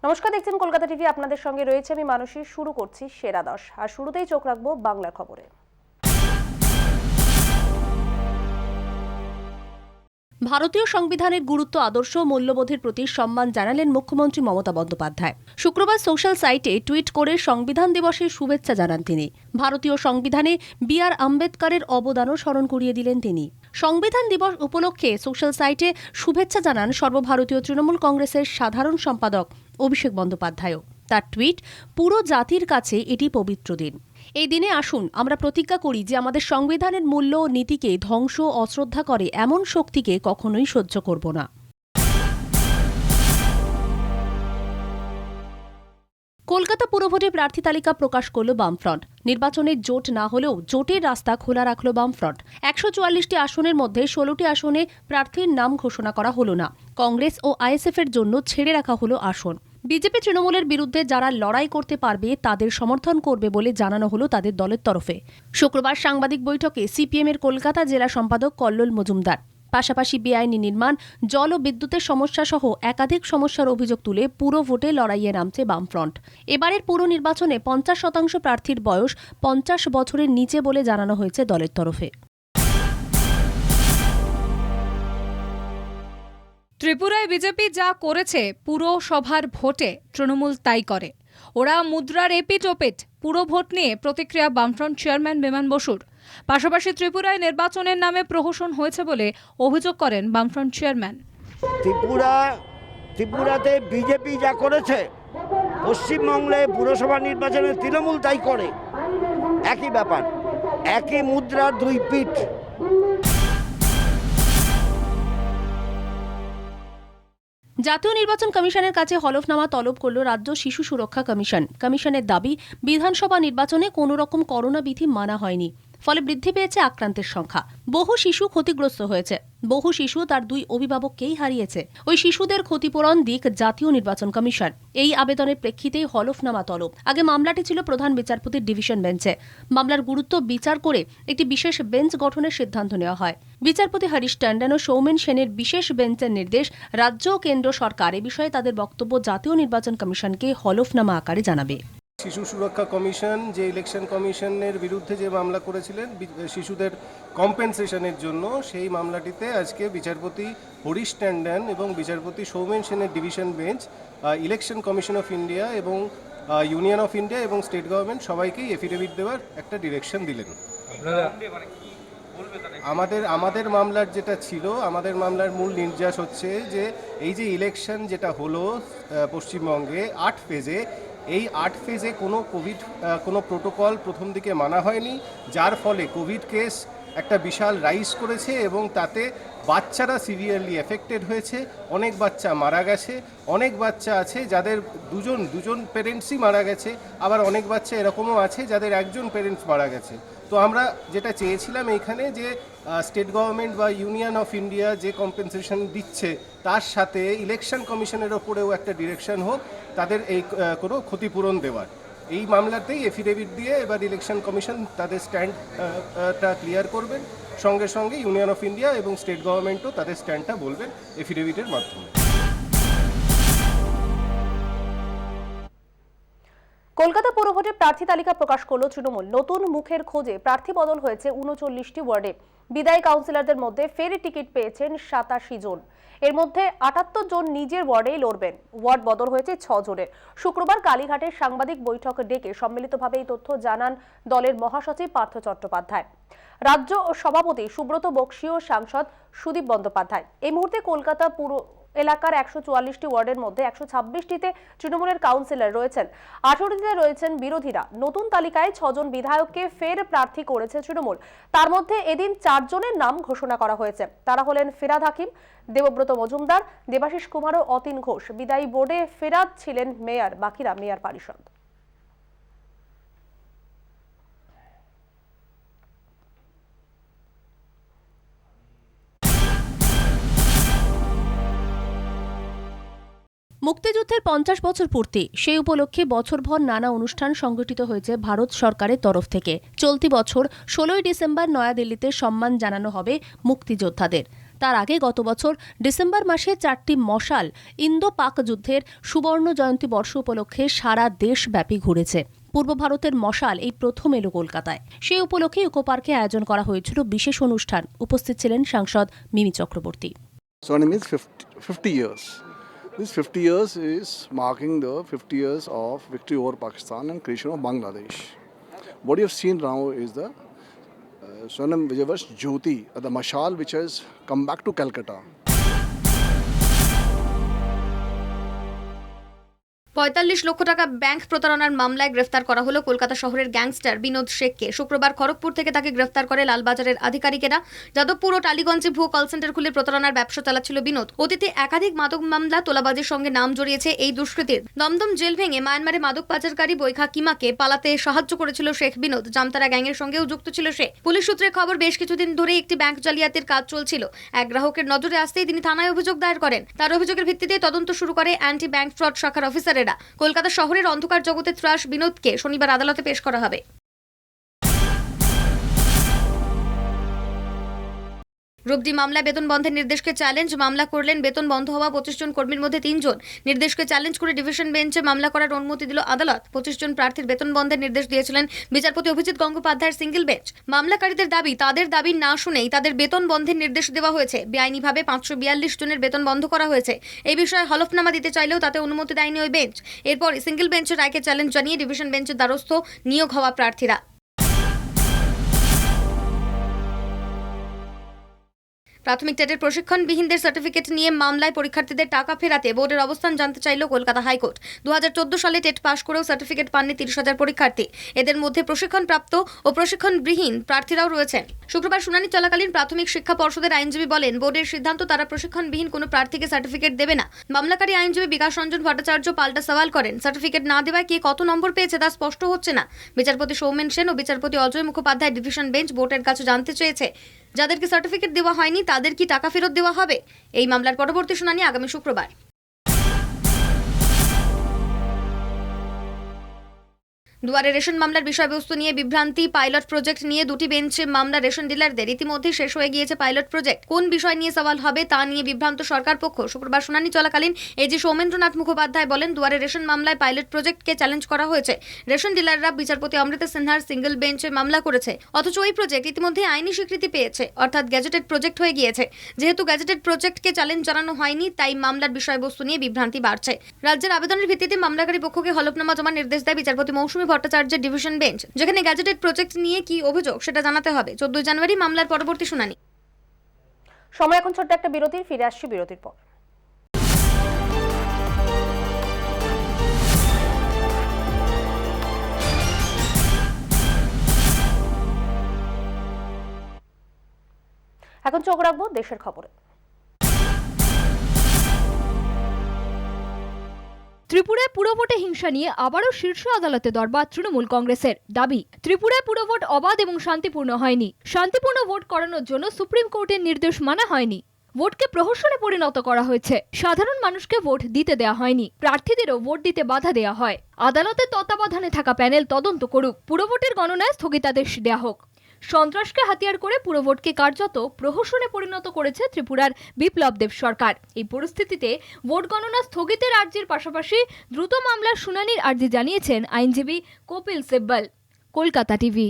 নমস্কার, দেখছেন কলকাতা টিভি। আপনাদের সঙ্গে রয়েছে আমি মানসী। শুরু করছি সেরা 10, আর শুরুতেই চোখ রাখবো বাংলার খবরে। ভারতীয় সংবিধানের গুরুত্ব, আদর্শ ও মূল্যবোধের প্রতি সম্মান জানালেন মুখ্যমন্ত্রী মমতা বন্দ্যোপাধ্যায়। শুক্রবার সোশ্যাল সাইটে টুইট করে সংবিধান দিবসের শুভেচ্ছা জানান তিনি। ভারতীয় সংবিধানে বি.আর. আম্বেদকরের অবদানও স্মরণ করিয়ে দিলেন তিনি। সংবিধান দিবস উপলক্ষে সোশ্যাল সাইটে শুভেচ্ছা জানান সর্বভারতীয় তৃণমূল কংগ্রেসের সাধারণ সম্পাদক অভিষেক বন্দ্যোপাধ্যায়ও। তার টুইট, পুরো জাতির কাছে এটি পবিত্র দিন। এই দিনে আসুন আমরা প্রতিজ্ঞা করি যে আমাদের সংবিধানের মূল্য ও নীতিকে ধ্বংস, অশ্রদ্ধা করে এমন শক্তিকে কখনোই সহ্য করব না। কলকাতা পুরভোটে প্রার্থী তালিকা প্রকাশ করল বামফ্রন্ট। নির্বাচনে জোট না হলেও জোটের রাস্তা খোলা রাখল বামফ্রন্ট। 144টি আসনের মধ্যে 16টি আসনে প্রার্থীর নাম ঘোষণা করা হলো না। কংগ্রেস ও আইএসএফ এর জন্য ছেড়ে রাখা হলো আসন। বিজেপি তৃণমূলের বিরুদ্ধে যারা লড়াই করতে পারবে তাদের সমর্থন করবে বলে জানানো হলো তাদের দলের তরফে। শুক্রবার সাংবাদিক বৈঠকে সিপিএম এর কলকাতা জেলা সম্পাদক কল্লোল মজুমদার পাশাপাশি বেআইনি নির্মাণ, জল ও বিদ্যুতের সমস্যা সহ একাধিক সমস্যার অভিযোগ তুলে পুরো ভোটে লড়াইয়ে নামছে বামফ্রন্ট। এবারের পুরো নির্বাচনে 50% প্রার্থীর বয়স 50 বছরের নিচে বলে জানানো হয়েছে দলের তরফে। ত্রিপুরায় বিজেপি যা করেছে পুরসভার ভোটে তৃণমূল তাই করে। ওরা মুদ্রার এপিট ওপিট। পুরো ভোট নিয়ে প্রতিক্রিয়া বামফ্রন্ট চেয়ারম্যান বিমান বসুর। পাশাপাশি ত্রিপুরায় নির্বাচনের নামে প্রহসন হয়েছে বলে অভিযোগ করেন বামফ্রন্ট চেয়ারম্যান। ত্রিপুরাতে বিজেপি যা করেছে পশ্চিমবঙ্গে পুরসভা নির্বাচনে তৃণমূল তাই করে। একই ব্যাপার, একই মুদ্রার দুই পিঠ। জাতীয় নির্বাচন কমিশনের কাছে হলফনামা তলব করল রাজ্য শিশু সুরক্ষা কমিশন। কমিশনের দাবি, বিধানসভা নির্বাচনে কোনো রকম করোনা বিধি মানা হয়নি, ফলে বৃদ্ধি পেয়েছে আক্রান্তের সংখ্যা। বহু শিশু ক্ষতিগ্রস্ত হয়েছে। বহু শিশু তার 2 অভিভাবককেই হারিয়েছে। ওই শিশুদের ক্ষতিপূরণ দিক জাতীয় নির্বাচন কমিশন। এই আবেদনের প্রেক্ষিতেই হলফনামা তলব। আগে মামলাটি ছিল প্রধান বিচারপতির ডিভিশন বেঞ্চে। মামলার গুরুত্ব বিচার করে একটি বিশেষ বেঞ্চ গঠনের সিদ্ধান্ত নেওয়া হয়। বিচারপতি হরিশ টন্ডন ও সৌমেন সেনের বিশেষ বেঞ্চের নির্দেশ, রাজ্য ও কেন্দ্র সরকার এ বিষয়ে তাদের বক্তব্য জাতীয় নির্বাচন কমিশনকে হলফনামা আকারে জানাবে। শিশু সুরক্ষা কমিশন যে ইলেকশন কমিশনের বিরুদ্ধে যে মামলা করেছিলেন শিশুদের কম্পেনসেশনের জন্য, সেই মামলাটিতে আজকে বিচারপতি হরিশ টন্ডন এবং বিচারপতি সৌমেন সেনের division bench election commission of India এবং ইউনিয়ন অফ ইন্ডিয়া এবং স্টেট গভর্নমেন্ট সবাইকেই এফিডেভিট দেওয়ার একটা ডিরেকশন দিলেন। আমাদের মামলার যেটা ছিল, আমাদের মামলার মূল নির্যাস হচ্ছে যে এই যে ইলেকশন যেটা হলো পশ্চিমবঙ্গে 8 ফেজে, এই 8 ফেজে কোনো প্রোটোকল প্রথম দিকে মানা হয়নি, যার ফলে কোভিড কেস একটা বিশাল রাইজ করেছে এবং তাতে বাচ্চারা সিভিয়ারলি এফেক্টেড হয়েছে। অনেক বাচ্চা মারা গেছে, অনেক বাচ্চা আছে যাদের দুজন পেরেন্টসই মারা গেছে, আবার অনেক বাচ্চা এরকমও আছে যাদের একজন পেরেন্টস মারা গেছে। তো আমরা যেটা চেয়েছিলাম এইখানে যে স্টেট গভর্নমেন্ট বা ইউনিয়ন অফ ইন্ডিয়া যে কম্পেনসেশন দিচ্ছে তার সাথে ইলেকশন কমিশনের ওপরেও একটা ডিরেকশন হোক তাদের এই কোনো ক্ষতিপূরণ দেওয়ার। এই মামলাতেই এফিডেভিট দিয়ে এবার ইলেকশন কমিশন তাদের স্ট্যান্ডটা ক্লিয়ার করবেন, সঙ্গে সঙ্গে ইউনিয়ন অফ ইন্ডিয়া এবং স্টেট গভর্নমেন্টও তাদের স্ট্যান্ডটা বলবেন এফিডেভিটের মাধ্যমে। কলকাতা পুরভোটে প্রার্থী তালিকা প্রকাশ করল তৃণমূল। নতুন মুখের খোঁজে প্রার্থী বদল হয়েছে 39টি ওয়ার্ডে। বিদায়ী কাউন্সিলরদের মধ্যে ফেরি টিকিট পেয়েছেন 87 জন। এর মধ্যে 78 জন নিজের ওয়ার্ডেই লড়বেন। ওয়ার্ড বদল হয়েছে 6 জনের। শুক্রবার কালীঘাটের সাংবাদিক বৈঠক ডেকে সম্মিলিতভাবে এই তথ্য জানান দলের মহাসচিব পার্থ চট্টোপাধ্যায়, রাজ্য সভাপতি সুব্রত বক্সী ও সাংসদ সুদীপ বন্দ্যোপাধ্যায়। এই মুহূর্তে কলকাতা পুর এলাকার 144টি ওয়ার্ডের মধ্যে 126টিতে তৃণমূলের কাউন্সিলর রয়েছেন, 18টিতে রয়েছেন বিরোধীরা। নতুন তালিকায় 6 জন বিধায়ককে ফের প্রার্থী করেছে তৃণমূল। তার মধ্যে এদিন 4 জনের নাম ঘোষণা করা হয়েছে। তারা হলেন ফিরাদ হাকিম, দেবব্রত মজুমদার, দেবাশিস কুমার ও অতীন ঘোষ। বিদায়ী বোর্ডে ফিরাদ ছিলেন মেয়র, বাকিরা মেয়র পরিষদ। মুক্তিযুদ্ধের 50 বছর পূর্তি, সেই উপলক্ষে বছরভর নানা অনুষ্ঠান সংগঠিত হয়েছে ভারত সরকারের তরফ থেকে। চলতি বছর 16ই ডিসেম্বর নয়াদিল্লিতে সম্মান জানানো হবে মুক্তিযোদ্ধাদের। তার আগে গত বছর ডিসেম্বর মাসে 4টি মশাল ইন্দো পাক যুদ্ধের সুবর্ণ জয়ন্তী বর্ষ উপলক্ষে সারা দেশব্যাপী ঘুরেছে। পূর্ব ভারতের মশাল এই প্রথম এলো কলকাতায়। সেই উপলক্ষে ইকো পার্কে আয়োজন করা হয়েছিল বিশেষ অনুষ্ঠান। উপস্থিত ছিলেন সাংসদ Mimi Chakraborty. Swarnim means 50 years. This 50 years is marking the 50 years of victory over Pakistan and creation of Bangladesh. What you have seen now is the Swarnim Vijayvarsh Jyoti, the Mashal which has come back to Calcutta. ৪৫ লক্ষ টাকা bank প্রতারণার মামলায় গ্রেফতার করা হলো কলকাতা শহরের gangster Binod শেখকে। শুক্রবার খড়গপুর থেকে তাকে গ্রেফতার করে লালবাজারের আধিকারিকেরা। যাদবপুর ও টালিগঞ্জে ভুয়ো কল সেন্টার খুলে প্রতারণার ব্যবসা চালাচ্ছিল বিনোদ। অতীতে একাধিক মাদক মামলা, তোলাবাজির সঙ্গে নাম জড়িয়েছে এই দুষ্কৃতীর। দমদম জেল ভেঙে মায়ানমারে মাদক পাচারকারী বৈখা কিমাকে পালাতে সাহায্য করেছিল শেখ বিনোদ। জামতারা গ্যাংয়ের সঙ্গেও যুক্ত ছিল সে। পুলিশ সূত্রে খবর, বেশ কিছুদিন ধরে একটি ব্যাংক জালিয়াতির কাজ চলছিল। এক গ্রাহকের নজরে আসতেই তিনি থানায় অভিযোগ দায়ের করেন। তার অভিযোগের ভিত্তিতে তদন্ত শুরু করে অ্যান্টি ব্যাংক ফ্রড শাখার অফিসারেরা। কলকাতা শহরের অন্ধকার জগতে ত্রাস বিনোদকে শনিবার আদালতে পেশ করা হবে। রূপডি মামলায় বেতন বন্ধের নির্দেশকে চ্যালেঞ্জ। মামলা করলেন বেতন বন্ধ হওয়া 25 জন কর্মীর মধ্যে 3 জন। নির্দেশকে চ্যালেঞ্জ করে ডিভিশন বেঞ্চে মামলা করার অনুমতি দিল আদালত। 25 জন প্রার্থীর বেতন বন্ধের নির্দেশ দিয়েছিলেন বিচারপতি অভিজিৎ গঙ্গোপাধ্যায়ের সিঙ্গেল বেঞ্চ। মামলাকারীদের দাবি, তাদের দাবি না শুনেই তাদের বেতন বন্ধের নির্দেশ দেওয়া হয়েছে। বেআইনিভাবে 542 জনের বেতন বন্ধ করা হয়েছে। এই বিষয়ে হলফনামা দিতে চাইলেও তাতে অনুমতি দেয়নি ওই বেঞ্চ। এরপর সিঙ্গেল বেঞ্চের রায়কে চ্যালেঞ্জ জানিয়ে ডিভিশন বেঞ্চের দ্বারস্থ নিয়োগ হওয়া প্রার্থীরা। প্রাথমিক টেটের প্রশিক্ষণবিহীনদের সার্টিফিকেট নিয়ে মামলায় পরীক্ষার্থীদের টাকা ফেরাতে বোর্ডের অবস্থান জানতে চাইল কলকাতা হাইকোর্ট। 2014 সালে টেট পাশ করেও সার্টিফিকেট পাননি 30,000 পরীক্ষার্থী। এদের মধ্যে প্রশিক্ষণপ্রাপ্ত ও প্রশিক্ষণবিহীন প্রার্থীরাও রয়েছেন। শুক্রবার শুনানি চলাকালীন প্রাথমিক শিক্ষা পর্ষদের আইনজীবী বলেন, বোর্ডের সিদ্ধান্ত, তারা প্রশিক্ষণবিহীন কোনো প্রার্থীকে সার্টিফিকেট দেবে না। মামলাকারী আইনজীবী বিকাশ রঞ্জন ভট্টাচার্য পাল্টা সওয়াল করেন, সার্টিফিকেট না দেওয়ায় কে কত নম্বর পেয়েছে তা স্পষ্ট হচ্ছে না। বিচারপতি সৌমেন সেন ও বিচারপতি অজয় মুখোপাধ্যায় ডিভিশন বেঞ্চ বোর্ডের কাছে জানতে চেয়েছে, যাদেরকে সার্টিফিকেট দেওয়া হয়নি তাদের কি টাকা ফেরত দেওয়া হবে? এই মামলার পরবর্তী শুনানি আগামী শুক্রবার। দুয়ারে রেশন মামলার বিষয়বস্তু নিয়ে বিভ্রান্তি। পাইলট প্রজেক্ট নিয়ে দুটি বেঞ্চে মামলা রেশন ডিলারদের। ইতিমধ্যে শেষ হয়ে গিয়েছে পাইলট প্রজেক্ট। কোন বিষয় নিয়ে সওয়াল হবে তা নিয়ে বিভ্রান্ত সরকার পক্ষ। শুক্রবার শুনানি চলাকালীন এজি সৌমেন্দ্রনাথ মুখোপাধ্যায় বলেন, দুয়ারে রেশন মামলায় পাইলট প্রজেক্টকে চ্যালেঞ্জ করা হয়েছে। রেশন ডিলাররা বিচারপতি অমৃতা সিনহার সিঙ্গেল বেঞ্চে মামলা করেছে। অথচ ওই প্রজেক্ট ইতিমধ্যে আইনি স্বীকৃতি পেয়েছে, অর্থাৎ গ্যাজেটেড প্রজেক্ট হয়ে গিয়েছে। যেহেতু গ্যাজেটেড প্রজেক্টকে চ্যালেঞ্জ জানানো হয়নি, তাই মামলার বিষয়বস্তু নিয়ে বিভ্রান্তি বাড়ছে। রাজ্যের আবেদনের ভিত্তিতে মামলাকারী পক্ষকে হলফনামা জমার নির্দেশ দেয় বিচারপতি মৌসুমী ভট্টাচার্যের ডিভিশন বেঞ্চ, যেখানে গ্যাজেটেড প্রজেক্ট নিয়ে কি অভিযোগ সেটা জানাতে হবে। 14 জানুয়ারি মামলার পরবর্তী শুনানি। সময় এখন ছোট্ট একটা বিরতির, ফিরে আসছি বিরতির পর। এখন চোখ রাখবো দেশের খবরে। ত্রিপুরায় পুরভোটে হিংসা নিয়ে আবারও শীর্ষ আদালতে দরবার তৃণমূল কংগ্রেসের। দাবি, ত্রিপুরায় পুরভোট অবাধ এবং শান্তিপূর্ণ হয়নি। শান্তিপূর্ণ ভোট করানোর জন্য সুপ্রিম কোর্টের নির্দেশ মানা হয়নি। ভোটকে প্রহসনে পরিণত করা হয়েছে। সাধারণ মানুষকে ভোট দিতে দেওয়া হয়নি। প্রার্থীদেরও ভোট দিতে বাধা দেওয়া হয়। আদালতের তত্ত্বাবধানে থাকা প্যানেল তদন্ত করুক। পুরভোটের গণনায় স্থগিতাদেশ দেওয়া হোক। সন্ত্রাসকে হাতিয়ার করে পুরভোটকে কার্যত প্রহসনে পরিণত করেছে ত্রিপুরার বিপ্লব দেব সরকার। এই পরিস্থিতিতে ভোট গণনা স্থগিতের আর্জির পাশাপাশি দ্রুত মামলার শুনানির আর্জি জানিয়েছেন আইনজীবী কপিল সিব্বল। কলকাতা টিভি।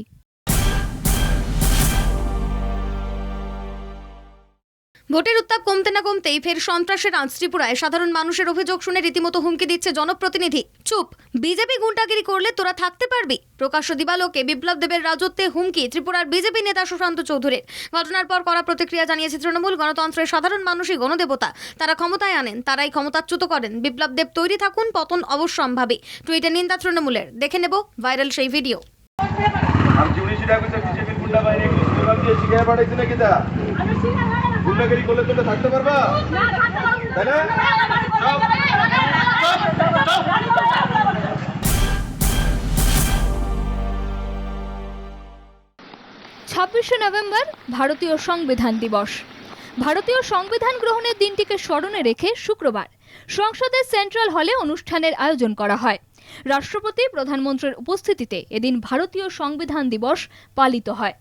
ভোটের উত্তাপ কমতে না কমতেই ফের সন্ত্রাসের আঁচ ত্রিপুরায়। সাধারণ মানুষের অভিযোগ শুনে রীতিমতো হুমকি দিচ্ছে জনপ্রতিনিধি। চুপ, বিজেপি গুন্ডাগিরি করলে তোরা থাকতে পারবি। প্রকাশ্য দিবালোকে বিপ্লব দেবের রাজত্বে হুমকি ত্রিপুরার বিজেপি নেতা সুশান্ত চৌধুরীর। ঘটনার পর কড়া প্রতিক্রিয়া জানিয়েছে তৃণমূল। গণতন্ত্রের সাধারণ মানুষই গণদেবতা, তারা ক্ষমতায় আনেন, তারাই ক্ষমতাচ্যুত করেন। বিপ্লব দেব তৈরি থাকুন, পতন অবশ্যম্ভাবী। টুইটে নিন্দা তৃণমূলের। দেখে নেব ভাইরাল সেই ভিডিও। গুন্ডাগিরি করলে তোমরা থাকতে পারবা, তাই না? 26শে নভেম্বর ভারতীয় সংবিধান দিবস। ভারতীয় সংবিধান গ্রহণের দিনটিকে স্মরণে রেখে শুক্রবার সংসদের সেন্ট্রাল হলে অনুষ্ঠানের আয়োজন করা হয়। রাষ্ট্রপতি, প্রধানমন্ত্রীর উপস্থিতিতে এদিন ভারতীয় সংবিধান দিবস পালিত হয়।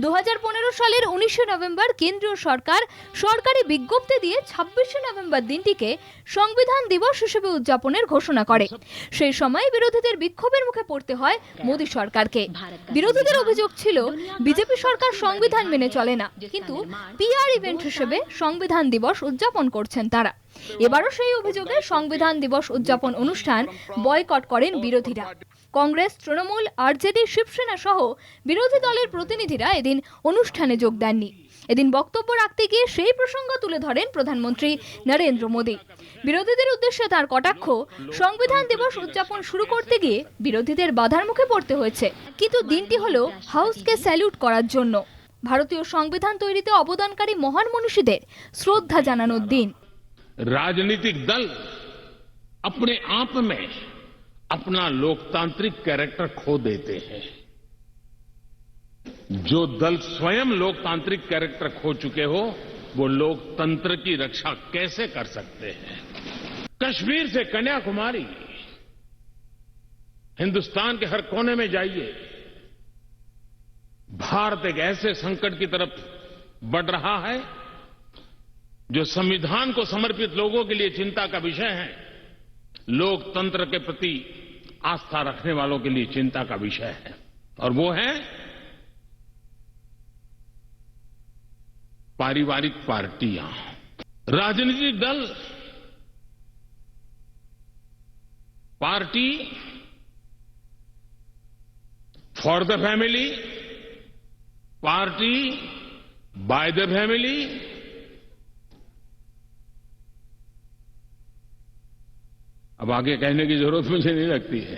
2015 সালের 19 নভেম্বর কেন্দ্রীয় সরকার সরকারি বিজ্ঞপ্তি দিয়ে 26 নভেম্বর দিনটিকে সংবিধান দিবস হিসেবে উদযাপনের ঘোষণা করে। সেই সময় বিরোধীদের বিক্ষোভের মুখে পড়তে হয় মোদী সরকারকে। বিরোধীদের অভিযোগ ছিল বিজেপি সরকার সংবিধান মেনে চলে না, কিন্তু পিআর ইভেন্ট হিসেবে সংবিধান দিবস উদযাপন করছেন তারা। এবারও সেই অভিযোগে সংবিধান দিবস উদযাপন অনুষ্ঠান বয়কট করেন বিরোধীরা। কংগ্রেস, তৃণমূল, আরজেডি, শিবসেনা সহ বিরোধী দলের প্রতিনিধিরা এদিন অনুষ্ঠানে যোগ দেননি। এদিন বক্তব্য রাখতে গিয়ে সেই প্রসঙ্গ তুলে ধরেন প্রধানমন্ত্রী নরেন্দ্র মোদী। বিরোধীদের উদ্দেশ্যে তার কটাক্ষ, সংবিধান দিবস উদযাপন শুরু করতে গিয়ে বিরোধীদের বাধার মুখে পড়তে হয়েছে, কিন্তু দিনটি হলো হাউসকে স্যালুট করার জন্য, ভারতীয় সংবিধান তৈরিতে অবদানকারী মহান মনীষীদের শ্রদ্ধা জানানোর দিন। राजनीतिक दल अपने आप में अपना लोकतांत्रिक कैरेक्टर खो देते हैं। जो दल स्वयं लोकतांत्रिक कैरेक्टर खो चुके हो, वो लोकतंत्र की रक्षा कैसे कर सकते हैं? कश्मीर से कन्याकुमारी, हिंदुस्तान के हर कोने में जाइए, भारत एक ऐसे संकट की तरफ बढ़ रहा है जो संविधान को समर्पित लोगों के लिए चिंता का विषय है, लोकतंत्र के प्रति आस्था रखने वालों के लिए चिंता का विषय है, और वो है पारिवारिक पार्टियां। राजनीतिक दल party for the family, party by the family, अब आगे कहने की जरूरत मुझे नहीं लगती है।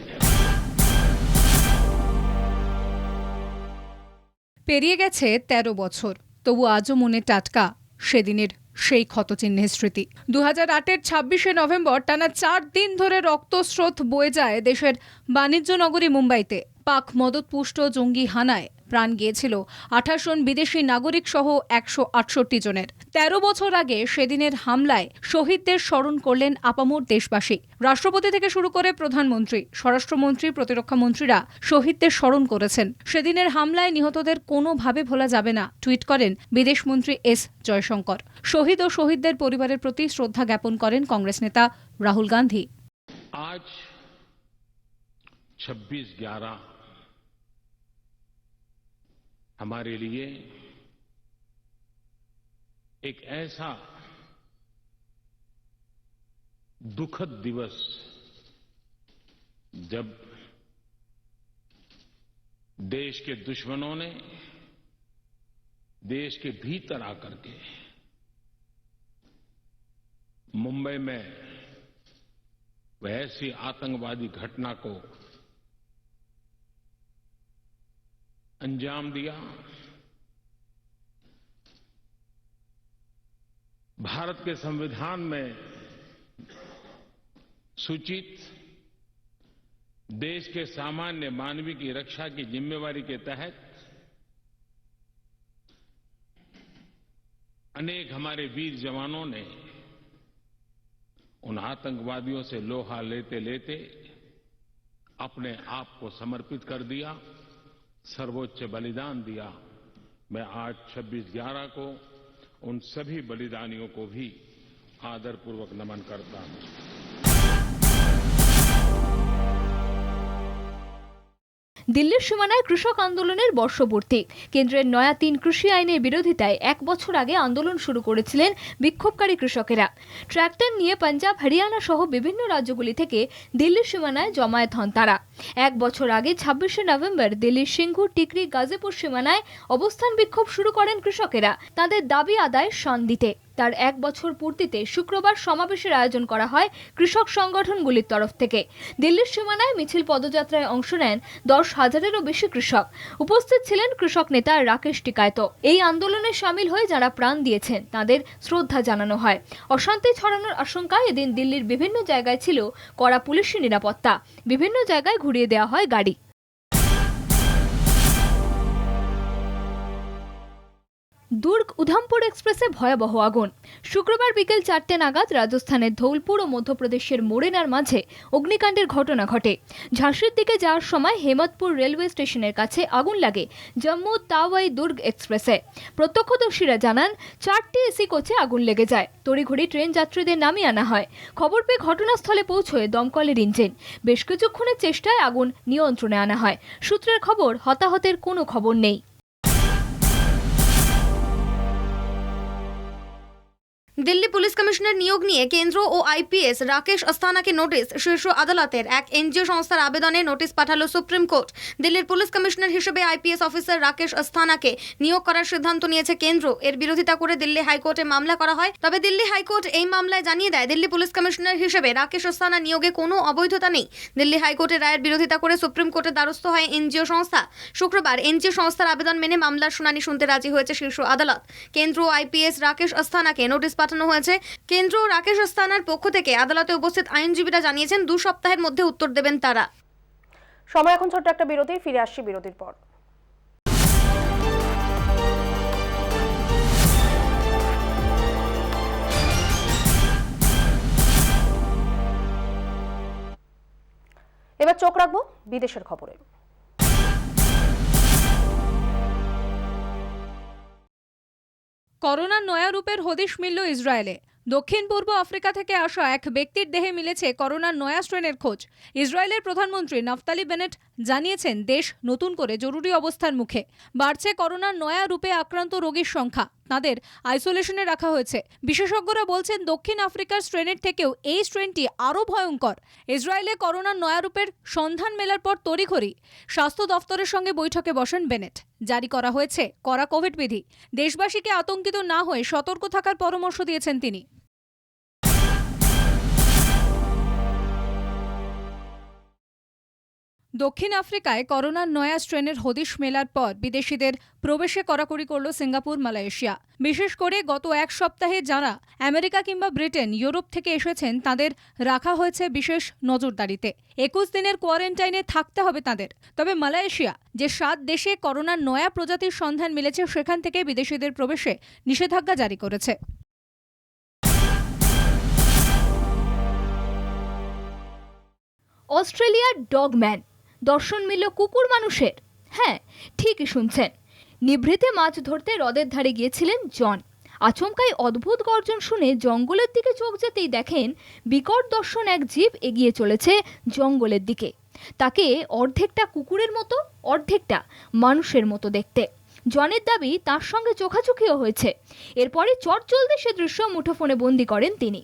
পেরিয়ে গেছে 13 বছর, তবু আজও মনে টাটকা সেদিনের সেই ক্ষতচিহ্নের স্মৃতি। 2008-এর 26শে নভেম্বর টানা 4 দিন ধরে রক্তস্রোত বয়ে যায় দেশের বাণিজ্য নগরী মুম্বাইতে। পাক মদতপুষ্ট জঙ্গি হানায় প্রাণ গিয়েছিল 28 জন বিদেশি নাগরিক সহ 168 জনের। 13 বছর আগে সেদিনের হামলায় শহীদদের স্মরণ করলেন আপামর দেশবাসী। রাষ্ট্রপতি থেকে শুরু করে প্রধানমন্ত্রী, স্বরাষ্ট্রমন্ত্রী, প্রতিরক্ষা মন্ত্রীরা শহীদদের স্মরণ করেছেন। সেদিনের হামলায় নিহতদের কোনোভাবে ভোলা যাবে না, টুইট করেন বিদেশমন্ত্রী এস জয়শঙ্কর। শহীদ ও শহীদদের পরিবারের প্রতি শ্রদ্ধা জ্ঞাপন করেন কংগ্রেস নেতা রাহুল গান্ধী। आज 26/11 हमारे लिए एक ऐसा दुखद दिवस जब देश के दुश्मनों ने देश के भीतर आकर के मुंबई में वह ऐसी आतंकवादी घटना को अंजाम दिया। भारत के संविधान में सूचित देश के सामान्य मानव की रक्षा की जिम्मेवारी के तहत अनेक हमारे वीर जवानों ने उन आतंकवादियों से लोहा लेते लेते अपने आप को समर्पित कर दिया, सर्वोच्च बलिदान दिया। मैं आज 26/11 को उन सभी बलिदानियों को भी आदरपूर्वक नमन करता हूं। দিল্লির সীমানায় কৃষক আন্দোলনের বর্ষপূর্তি। কেন্দ্রের নয়া 3 কৃষি আইনের বিরোধিতায় 1 বছর আগে আন্দোলন শুরু করেছিলেন বিক্ষোভকারী কৃষকেরা। ট্রাক্টর নিয়ে পাঞ্জাব, হরিয়ানা সহ বিভিন্ন রাজ্যগুলি থেকে দিল্লির সীমানায় জমায়েত হন তারা। 1 বছর আগে 26শে নভেম্বর দিল্লির সিঙ্গুর, টিকরি, গাজীপুর সীমানায় অবস্থান বিক্ষোভ শুরু করেন কৃষকেরা তাদের দাবি আদায়ের শান দিতে। তার 1 বছর পূর্তিতে শুক্রবার সমাবেশের আয়োজন করা হয় কৃষক সংগঠনগুলির তরফ থেকে। দিল্লির সীমানায় মিছিল পদযাত্রায় অংশ নেন 10,000-এরও বেশি কৃষক। উপস্থিত ছিলেন কৃষক নেতা রাকেশ টিকায়ত। এই আন্দোলনে সামিল হয়ে যারা প্রাণ দিয়েছেন তাদের শ্রদ্ধা জানানো হয়। অশান্তি ছড়ানোর আশঙ্কায় এদিন দিল্লির বিভিন্ন জায়গায় ছিল কড়া পুলিশি নিরাপত্তা। বিভিন্ন জায়গায় ঘুরিয়ে দেওয়া হয় গাড়ি। দুর্গ উধামপুর এক্সপ্রেসে ভয়াবহ আগুন। শুক্রবার বিকেল 4টে নাগাদ রাজস্থানের ধৌলপুর ও মধ্যপ্রদেশের মোরেনার মাঝে অগ্নিকাণ্ডের ঘটনা ঘটে। ঝাঁসির দিকে যাওয়ার সময় হেমতপুর রেলওয়ে স্টেশনের কাছে আগুন লাগে জম্মু তাওয়াই দুর্গ এক্সপ্রেসে। প্রত্যক্ষদর্শীরা জানান 4টি এসি কোচে আগুন লেগে যায়। তড়িঘড়ি ট্রেন যাত্রীদের নামিয়ে আনা হয়। খবর পেয়ে ঘটনাস্থলে পৌঁছয় দমকলের ইঞ্জিন। বেশ কিছুক্ষণের চেষ্টায় আগুন নিয়ন্ত্রণে আনা হয়। সূত্রের খবর, হতাহতের কোনো খবর নেই। দিল্লি পুলিশ কমিশনার নিয়োগ নিয়ে কেন্দ্র ও আইপিএস রাকেশ আস্থানাকে নোটিশ। শীর্ষ আদালতের এক এনজিও সংস্থার আবেদনে নোটিশ পাঠালো সুপ্রিম কোর্ট। দিল্লির পুলিশ কমিশনার হিসেবে আইপিএস অফিসার রাকেশ আস্থানাকে নিয়োগ করার সিদ্ধান্ত নিয়েছে কেন্দ্র। এর বিরোধিতা করে দিল্লি হাইকোর্টে মামলা করা হয়। তবে দিল্লি হাইকোর্ট এই মামলায় জানিয়ে দেয়, দিল্লি পুলিশ কমিশনার হিসেবে রাকেশ আস্থানা নিয়োগে কোনো অবৈধতা নেই। দিল্লি হাইকোর্টের রায়ের বিরোধিতা করে সুপ্রিম কোর্টের দ্বারস্থ হয় এনজিও সংস্থা। শুক্রবার এনজিও সংস্থার আবেদন মেনে মামলার শুনানি শুনতে রাজি হয়েছে শীর্ষ আদালত। কেন্দ্র ও আইপিএস রাকেশ আস্থানাকে নোটিশ পাঠানো হয়েছে। কেন্দ্র রাকেশ আস্থানার পক্ষ থেকে আদালতে উপস্থিত আইনজীবীরা জানিয়েছেন 2 সপ্তাহের মধ্যে উত্তর দেবেন তারা। সময় এখন ছোট্ট একটা বিরতি, ফিরে আসছি বিরতির পর। এবার চোখ রাখবো বিদেশের খবরে। করোনার নয়া রূপের হদিশ মিলল ইসরায়েলে। দক্ষিণ পূর্ব আফ্রিকা থেকে আসা এক ব্যক্তির দেহে মিলেছে করোনার নয়া স্ট্রেনের খোঁজ। ইসরায়েলের প্রধানমন্ত্রী নাফতালি বেনেট জানিয়েছেন, দেশ নতুন করে জরুরি অবস্থার মুখে। বাড়ছে করোনার নয়া রূপে আক্রান্ত রোগীর সংখ্যা। তাদের আইসোলেশনে রাখা হয়েছে। বিশেষজ্ঞরা বলছেন, দক্ষিণ আফ্রিকার স্ট্রেনের থেকেও এই স্ট্রেনটি আরও ভয়ঙ্কর। ইসরায়েলে করোনার নয়া রূপের সন্ধান মেলার পর তড়িঘড়ি স্বাস্থ্য দফতরের সঙ্গে বৈঠকে বসেন বেনেট। জারি করা হয়েছে কড়া কোভিড বিধি। দেশবাসীকে আতঙ্কিত না হয়ে সতর্ক থাকার পরামর্শ দিয়েছেন তিনি। দক্ষিণ আফ্রিকায় করোনার নয়া স্ট্রেনের হদিশ মেলার পর বিদেশিদের প্রবেশে কড়াকড়ি করল সিঙ্গাপুর, মালয়েশিয়া। বিশেষ করে গত এক সপ্তাহে যারা আমেরিকা কিংবা ব্রিটেন, ইউরোপ থেকে এসেছেন তাদের রাখা হয়েছে বিশেষ নজরদারিতে। 21 দিনের কোয়ারেন্টাইনে থাকতে হবে তাদের। তবে মালয়েশিয়া, যে 7 দেশে করোনার নয়া প্রজাতির সন্ধান মিলেছে, সেখান থেকে বিদেশিদের প্রবেশে নিষেধাজ্ঞা জারি করেছে। অস্ট্রেলিয়ার ডগম্যান, দর্শন মিলল কুকুর মানুষের। হ্যাঁ, ঠিকই শুনছেন। নিভৃতে মাছ ধরতে হ্রদের ধারে গিয়েছিলেন জন। আচমকাই অদ্ভুত গর্জন শুনে জঙ্গলের দিকে চোখ যেতেই দেখেন বিকট দর্শন এক জীব এগিয়ে চলেছে জঙ্গলের দিকে। তাকে অর্ধেকটা কুকুরের মতো, অর্ধেকটা মানুষের মতো দেখতে। জনের দাবি, তার সঙ্গে চোখাচোখিও হয়েছে। এরপরে চটজলদি সে দৃশ্য মুঠোফোনে বন্দি করেন তিনি।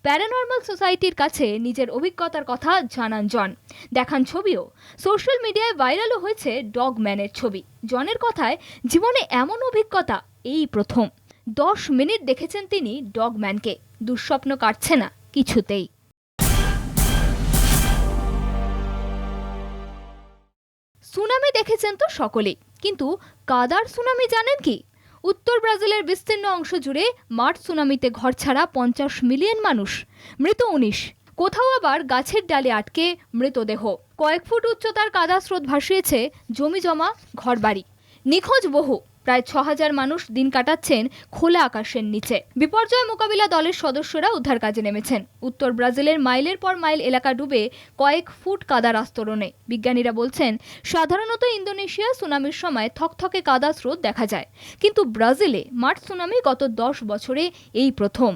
প্যারানর্মাল সোসাইটির কাছে নিজের অভিজ্ঞতার কথা জানান জন। দেখান ছবিও। সোশ্যাল মিডিয়ায় ভাইরালও হয়েছে ডগম্যানের ছবি। জনের কথায়, জীবনে এমন অভিজ্ঞতা এই প্রথম। 10 মিনিট দেখেছেন তিনি ডগম্যানকে। দুঃস্বপ্ন কাটছে না কিছুতেই। সুনামি দেখেছেন তো সকলেই, কিন্তু কাদার সুনামি জানেন কি? উত্তর ব্রাজিলের বিস্তীর্ণ অংশ জুড়ে মার্চ সুনামিতে ঘরছাড়া 50 মিলিয়ন মানুষ, মৃত 19। কোথাও আবার গাছের ডালে আটকে মৃতদেহ। কয়েক ফুট উচ্চতার কাদা স্রোত ভাসিয়েছে জমি জমা ঘরবাড়ি। নিখোঁজ বহু। প্রায় 6000 মানুষ দিন কাটাচ্ছেন খোলা আকাশের নিচে। বিপর্যয় মোকাবিলা দলের সদস্যরা উদ্ধার কাজে নেমেছেন। উত্তর ব্রাজিলের মাইলের পর মাইল এলাকা ডুবে কয়েক ফুট কাদার আস্তরণে। বিজ্ঞানীরা বলছেন, সাধারণত ইন্দোনেশিয়া সুনামির সময় থকথকে কাদা স্রোত দেখা যায়, কিন্তু ব্রাজিলে মার্চ সুনামি গত 10 বছরে এই প্রথম।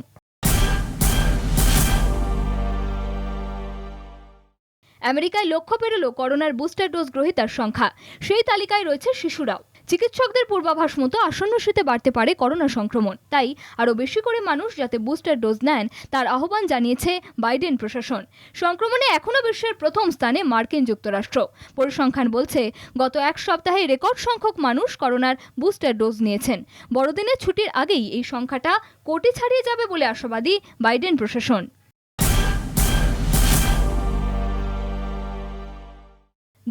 আমেরিকায় লক্ষ্য পেরল করোনার বুস্টার ডোজ গ্রহীতার সংখ্যা। সেই তালিকায় রয়েছে শিশুরাও। চিকিৎসকদের পূর্বাভাস মতো আসন্ন শীতে বাড়তে পারে করোনা সংক্রমণ। তাই আরও বেশি করে মানুষ যাতে বুস্টার ডোজ নেন তার আহ্বান জানিয়েছে বাইডেন প্রশাসন। সংক্রমণে এখনও বিশ্বের প্রথম স্থানে মার্কিন যুক্তরাষ্ট্র। পরিসংখ্যান বলছে, গত এক সপ্তাহে রেকর্ড সংখ্যক মানুষ করোনার বুস্টার ডোজ নিয়েছেন। বড়দিনের ছুটির আগেই এই সংখ্যাটা কোটি ছাড়িয়ে যাবে বলে আশাবাদী বাইডেন প্রশাসন।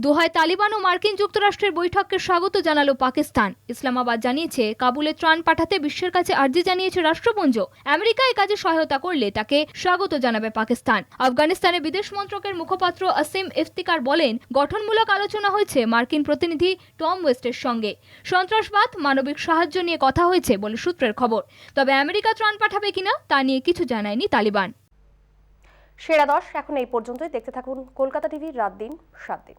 দোহায় তালিবান ও মার্কিন যুক্তরাষ্ট্রের বৈঠককে স্বাগত জানালো পাকিস্তান। ইসলামাবাদ জানিয়েছে কাবুলে ত্রাণ পাঠাতে বিশ্বের কাছে আর্জি জানিয়েছে রাষ্ট্রপুঞ্জ। আমেরিকা এই কাজে সহায়তা করলে তাকে স্বাগত জানাবে পাকিস্তান। আফগানিস্তানের বিদেশ মন্ত্রকের মুখপাত্র আসিম ইফতিকার বলেন, গঠনমূলক আলোচনা হয়েছে মার্কিন প্রতিনিধি টম ওয়েস্টের সঙ্গে। সন্ত্রাসবাদ, মানবিক সাহায্য নিয়ে কথা হয়েছে বলে সূত্রের খবর। তবে আমেরিকা ত্রাণ পাঠাবে কিনা তা নিয়ে কিছু জানায়নি তালিবান। সেরা 10 এখন এই পর্যন্তই। দেখতে থাকুন কলকাতা টিভির রাত দিন 7 দিন।